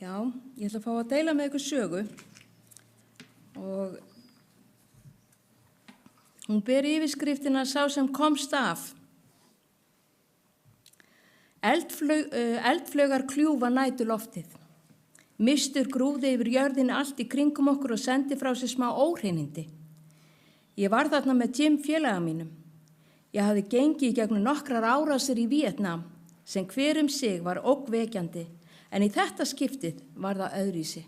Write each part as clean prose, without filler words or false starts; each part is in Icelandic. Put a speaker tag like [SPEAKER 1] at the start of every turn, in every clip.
[SPEAKER 1] Já, ég ætla að fá að deila með ykkur sögu og hún ber yfirskriftina Sá sem komst af. Eldflaugar kljúfa næturloftið. Mistur grúfði yfir jörðinni allt í kringum okkur og sendi frá sér smá óhreinindi. Ég var þarna með Jim félaga mínum. Ég hafði gengið í gegnum nokkrar árásir í Víetnam sem hver sig var ógnvekjandi, en í þetta skiptið var það öðruvísi.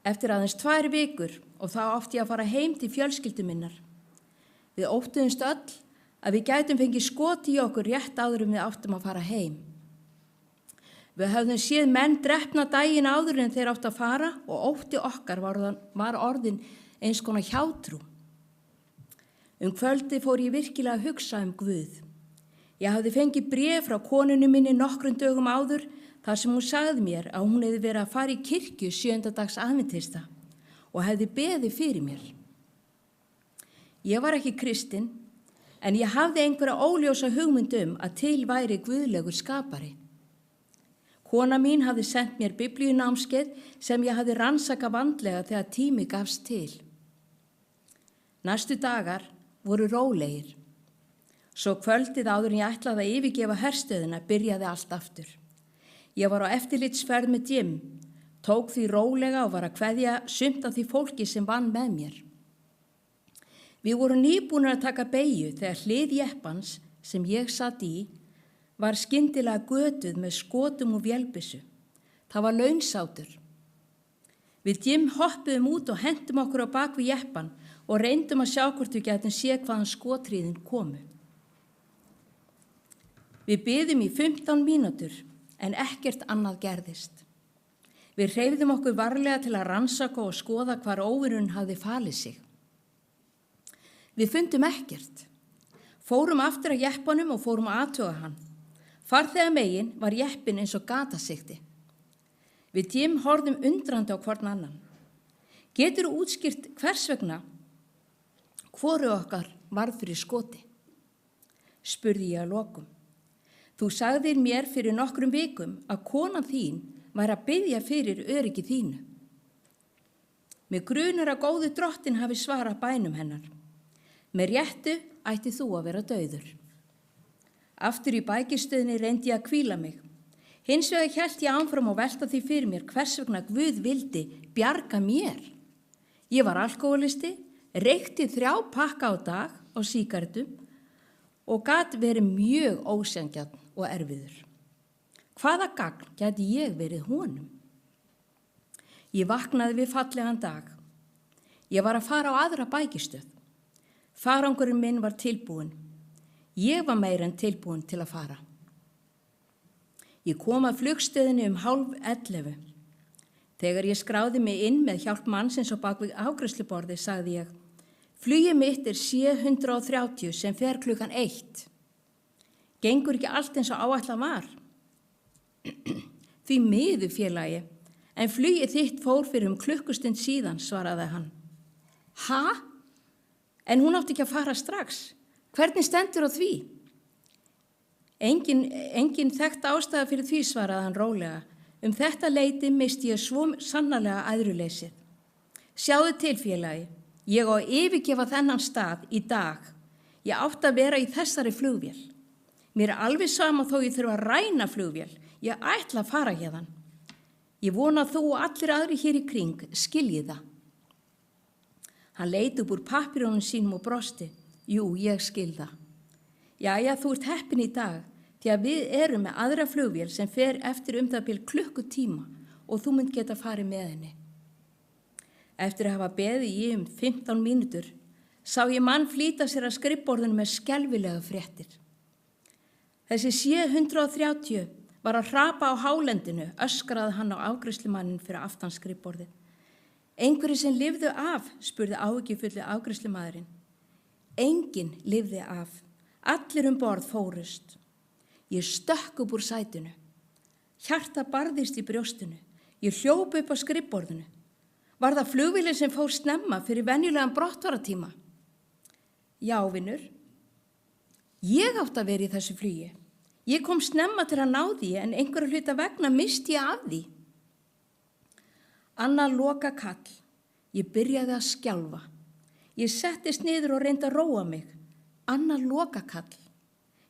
[SPEAKER 1] Eftir aðeins 2 vikur og þá átti ég að fara heim til fjölskyldu minnar. Við óttuðumst öll að við gætum fengið skot í okkur rétt áður við áttum að fara heim. Við höfðum séð menn drepna daginn áður en þeir áttu að fara og ótti okkar var orðin eins konar hjátrú. Kvöldi fór ég virkilega að hugsa Guð. Ég hafði fengið bréf frá konunni minni nokkrum dögum áður þar sem hún sagði mér að hún hefði verið að fara í kirkju 7. dags aðventista og hefði beðið fyrir mér. Ég var ekki kristin, en ég hafði einhverja óljósa hugmynd að til væri guðlegur skapari. Kona mín hafði sendt mér biblíunámskeið sem ég hafði rannsakað vandlega þegar tími gafst til. Næstu dagar voru rólegir. Svo kvöldið áður en ég ætlaði að yfirgefa herstöðina byrjaði allt aftur. Ég var á eftirlitsferð með Jim, tók því rólega og var að kveðja sumt af því fólki sem vann með mér. Við vorum nýbúnir að taka beygju þegar hlið jeppans sem ég satt í var skyndilega götuð með skotum og vélbyssu. Það var launsátur. Við Jim hoppuðum út og hentum okkur á bak við jeppan og reyndum að sjá hvort við gætum séð hvaðan skothríðin komu. Við biðum í 15 mínútur en ekkert annað gerðist. Við hreyfðum okkur varlega til að rannsaka og skoða hvar óvinurinn hafði falið sig. Við fundum ekkert. Fórum aftur að jeppanum og fórum að athuga hann. Farþega megin var jeppin eins og gatasigti. Við Jim horfðum undrandi á hvorn annan. Geturðu útskýrt hvers vegna hvoru okkar varð fyrir skoti? Spurði ég að lokum. Þú sagðir mér fyrir nokkrum vikum að konan þín var að biðja fyrir öryggi þínu. Mig grunar að góði drottin hafi svarað bænum hennar. Með réttu ætti þú að vera dauður. Aftur í bækistöðinni reyndi ég að hvíla mig. Hins vegar hélt ég áfram og velta því fyrir mér hvers vegna Guð vildi bjarga mér. Ég var alkohólisti, reykti 3 pakka á dag á sígarettum og gat verið mjög ósanngjarn og erfiður. Hvaða gagn gæti ég verið honum? Ég vaknaði við fallegan dag. Ég var að fara á aðra bækistöð. Farangurinn minn var tilbúinn. Ég var meira en tilbúinn til að fara. Ég kom að flugstöðinni 10:30. Þegar ég skráði mig inn með hjálp mannsins á bakvið afgreiðsluborði sagði ég: Flugið mitt 730 sem fer klukkan 1. Gengur ekki allt eins og áætlað var? Því miður félagi, en flugið þitt fór fyrir klukkustund síðan, svaraði hann. Ha? En hún átti ekki að fara strax. Hvernig stendur á því? Engin þekkt ástæða fyrir því, svaraði hann rólega. Þetta leyti misti ég svo sannarlega æðruleysið. Sjáðu til, félagi. Ég á að yfirgefa þennan stað í dag. Ég átti að vera í þessari flugvél. Mér alveg sama þó ég þurfa að ræna flugvél. Ég ætla að fara hérðan. Ég vona að þú og allir aðri hér í kring skiljið það. Hann leit upp úr pappírunum sínum og brosti. Jú, ég skil það. Jæja, þú ert heppin í dag, því að við erum með aðra flugvél sem fer eftir það bil klukkutíma og þú munt geta farið með henni. Eftir að hafa beðið í 15 mínútur sá ég mann flýta sér að skrifborðinu með skelfilega fréttir. Þessi 730 var að hrapa á hálendinu, öskraði hann á afgreiðslumannin fyrir aftan skrifborðið. Einhverju sem lifðu af, spurði áhyggjufulli afgreiðslumaðurinn. Enginn lifði af. Allir borð fórust. Ég stökk upp úr sætinu. Hjarta barðist í brjóstinu. Ég hljóp upp á skrifborðinu. Var það flugvélin sem fór snemma fyrir venjulegan brottfaratíma? Já, vinur. Ég átti að vera í þessu flugi. Ég kom snemma til að ná því en einhverju hluta vegna misti ég af því. Annað lokakall. Ég byrjaði að skjálfa. Ég settist niður og reyndi að róa mig. Annað lokakall.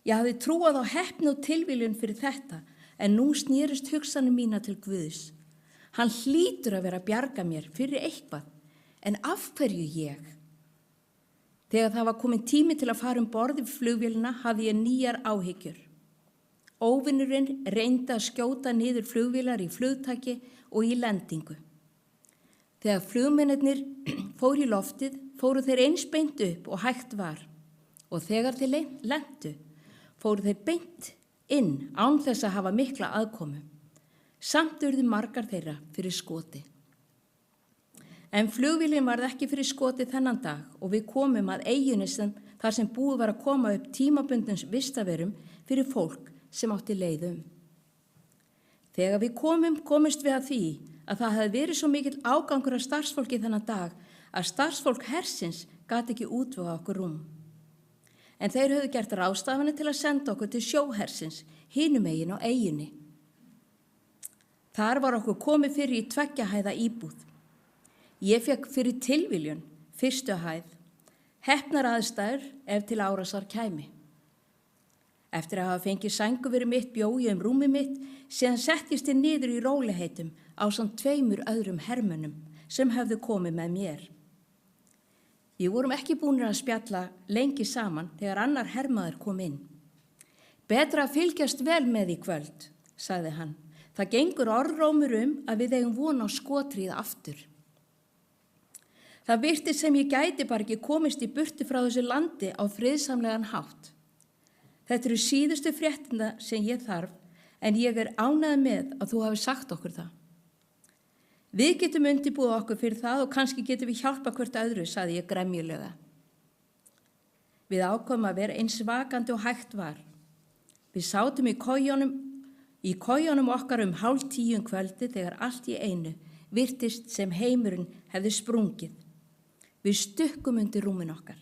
[SPEAKER 1] Ég hafði trúað á heppni og tilviljun fyrir þetta, en nú snérist hugsanir mína til Guðs. Hann hlýtur að vera að bjarga mér fyrir eitthvað, en af hverju ég? Þegar það var komin tími til að fara borð í flugvélina hafði ég nýjar áhyggjur. Óvinurinn reyndi að skjóta niður flugvélar í flugtaki og í lendingu. Þegar flugmennirnir fóru í loftið, fóru þeir eins beint upp og hægt var. Og þegar þeir lentu, fóru þeir beint inn án þess að hafa mikla aðkomu. Samt urðu margar þeirra fyrir skoti. En flugvélin varð ekki fyrir skoti þennan dag og við komum að eyjunni þar sem búið var að koma upp tímabundnum vistaverum fyrir fólk sem átti leið um. Þegar við komumst við að því að það hefði verið svo mikill ágangur af starfsfólki þennan dag að starfsfólk hersins gat ekki útvega okkur rúm. En þeir höfðu gert ráðstafanir til að senda okkur til sjóhersins, hinum megin á eyjunni. Þar var okkur komið fyrir í 2 hæða íbúð. Ég fekk fyrir tilviljun 1. hæð, heppnar aðstæður ef til árásar kæmi. Eftir að hafa fengið sænguveri mitt bjó ég rúmið mitt, síðan settist ég niður í róliheitum ásamt 2 öðrum hermönnum sem höfðu komið með mér. Við vorum ekki búnir að spjalla lengi saman þegar annar hermaður kom inn. Betra að fylgjast vel með í kvöld, sagði hann. Það gengur orðrómur að við eigum von á skotrið aftur. Það virtist sem ég gæti bara ekki komist í burtu frá þessu landi á friðsamlegan hátt. Þetta eru síðustu fréttina sem ég þarf, en ég ánægð með að þú hafi sagt okkur það. Við getum undirbúið okkur fyrir það og kannski getum við hjálpa hvert öðru, sagði ég gremjulega. Við ákváðum að vera eins vakandi og hægt var. Við sátum í kojunum okkar 9:30 kvöldi þegar allt í einu virtist sem heimurinn hefði sprungið. Við stukkum undir rúmin okkar.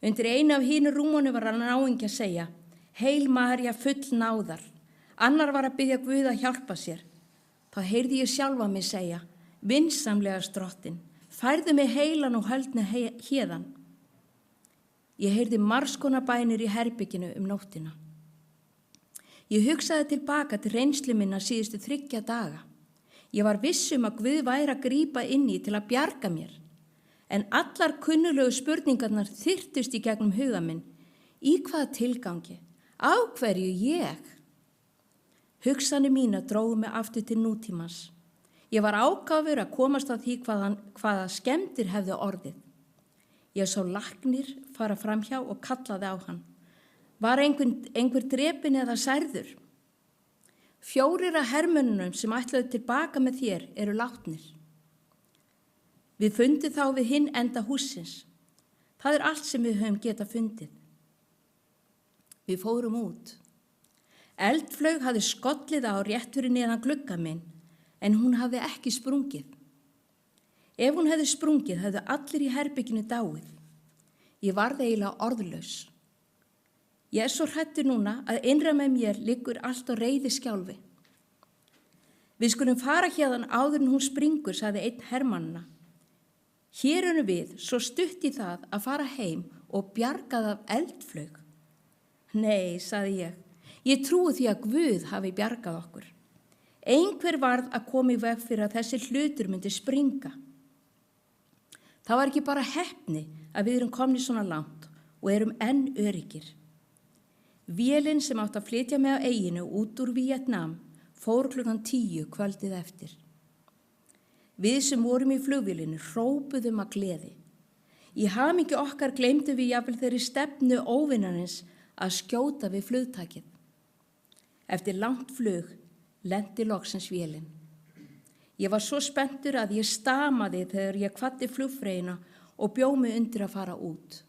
[SPEAKER 1] Undir einu af hínu rúmunum var náungi að segja, Heil María full náðar. Annar var að biðja Guð að hjálpa sér. Þá heyrði ég sjálfa mig segja, vinsamlega drottin, færðu mig heilan og höldni héðan. Ég heyrði margskonar bænir í herbygginu nóttina. Ég hugsaði tilbaka til reynslu minna síðustu 3 daga. Ég var viss að Guð væri að grípa inn í til að bjarga mér. En allar kunnulegu spurningarnar þyrtust í gegnum huga minn. Í hvaða tilgangi? Á hverju ég? Hugsanir mína drógu mig aftur til nútímans. Ég var ákafur að komast að því hvaða skemmdir hefðu orðið. Ég sá læknir fara framhjá og kallaði á hann. Var einhver drepinn eða særður? 4 af hermönnunum sem ætluðu tilbaka með þér eru látnir. Við fundum þá við hinn enda hússins. Það allt sem við höfum getað fundið. Við fórum út. Eldflaug hafði skollið á rétt fyrir neðan glugga minn, en hún hafði ekki sprungið. Ef hún hefði sprungið, hefðu allir í herbygginu dáið. Ég varð eiginlega orðlaus. Ég svo hrættur núna að innra með mér liggur allt á reiði skjálfi. Við skulum fara hérðan áður en hún springur, sagði einn hermannanna. Hér erum við svo stutt í það að fara heim og bjargað af eldflaug. Nei, sagði ég. Ég trúi því að Guð hafi bjargað okkur. Einhver varð að koma í veg fyrir að þessi hlutur myndi springa. Það var ekki bara heppni að við erum komnir svona langt og erum enn öryggir. Vélin sem átt að flytja mig á eyjunu út úr Víetnam fór klukkan 10 kvöldið eftir. Við sem vorum í flugvélinu hrópuðum að gleði. Í hamingju okkar gleymdum við jafnvel þeirri stefnu óvinarins að skjóta við flugtakið. Eftir langt flug lenti loksins vélin. Ég var svo spenntur að ég stamaði þegar ég kvaddi flugfreyjuna og bjó mig undir að fara út.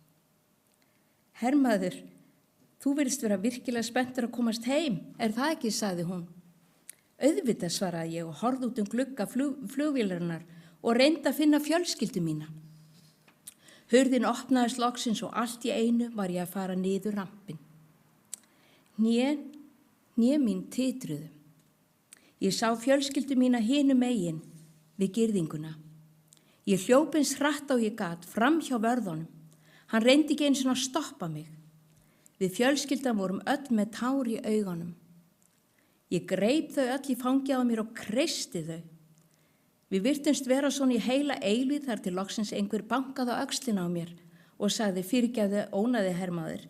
[SPEAKER 1] Hermaður, þú virðist vera virkilega spenntur að komast heim, það ekki, sagði hún. Auðvitað, svaraði ég og horfði út glugga flugvélarinnar og reyndi að finna fjölskyldu mína. Hurðin opnaðist loksins og allt í einu var ég að fara niður rampinn. Hné mín titruðu. Ég sá fjölskyldu mína hinum megin við girðinguna. Ég hljóp eins hratt á ég gat fram hjá vörðunum. Hann reyndi ekki eins og að stoppa mig. Við fjölskyldan vorum öll með tár í augunum. Ég greip þau öll í fangið á mér og kreisti þau. Við virtumst vera svona í heila eilíð þar til loksins einhver bankaði á öxlina á mér og sagði fyrirgefðu ónæði hermaður,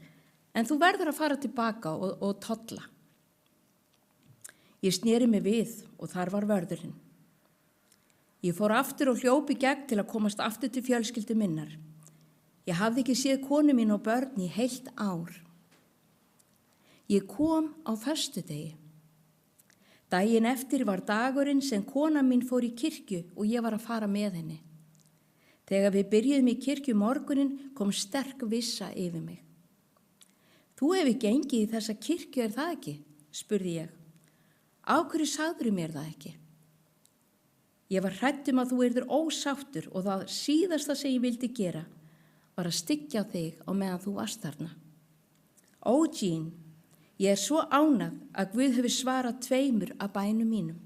[SPEAKER 1] en þú verður að fara tilbaka og tolla. Ég sneri mig við og þar var vörðurinn. Ég fór aftur og hljóp í gegn til að komast aftur til fjölskyldu minnar. Ég hafði ekki séð konu mín og börn í heilt ár. Ég kom á föstudegi. Daginn eftir var dagurinn sem kona mín fór í kirkju og ég var að fara með henni. Þegar við byrjuðum í kirkju morgunin kom sterk vissa yfir mig. Þú hefur gengið í þessa kirkju, er það ekki? Spurði ég. Á hverju sagðirðu mér það ekki? Ég var hrædd að þú yrðir ósáttur og það síðasta sem ég vildi gera var að styggja þig á meðan þú varst þarna. Ó, Jean, ég er svo ánægð að Guð hefur svarað 2 af bænum mínum.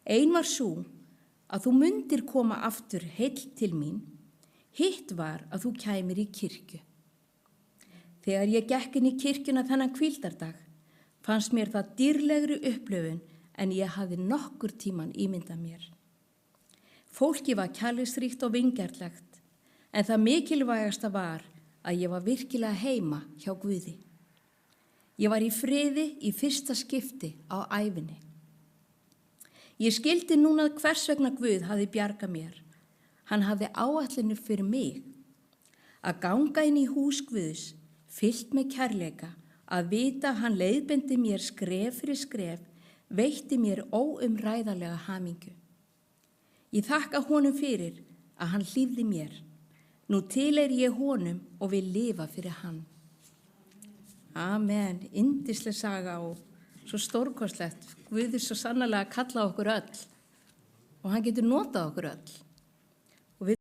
[SPEAKER 1] Ein var sú að þú mundir koma aftur heill til mín, hitt var að þú kæmir í kirkju. Þegar ég gekk inn í kirkjuna þennan hvíldardag, fannst mér það dýrlegri upplifun en ég hafði nokkur tíman ímyndað mér. Fólki var kærleiksríkt og vingjarnlegt, en það mikilvægasta var að ég var virkilega heima hjá Guði. Ég var í friði í fyrsta skipti á ævinni. Ég skildi núna hvers vegna Guð hafði bjargað mér. Hann hafði áætlanir fyrir mig. Að ganga inn í hús Guðs, fyllt með kærleika, að vita hann leiðbeindi mér skref fyrir skref, veitti mér óumræðarlega hamingju. Ég þakka honum fyrir að hann hlífði mér. Nú tilheyri ég honum og vil lifa fyrir hann. Amen, yndisleg saga og svo stórkostlegt. Guð er svo sannarlega að kalla okkur öll og hann getur notað okkur öll.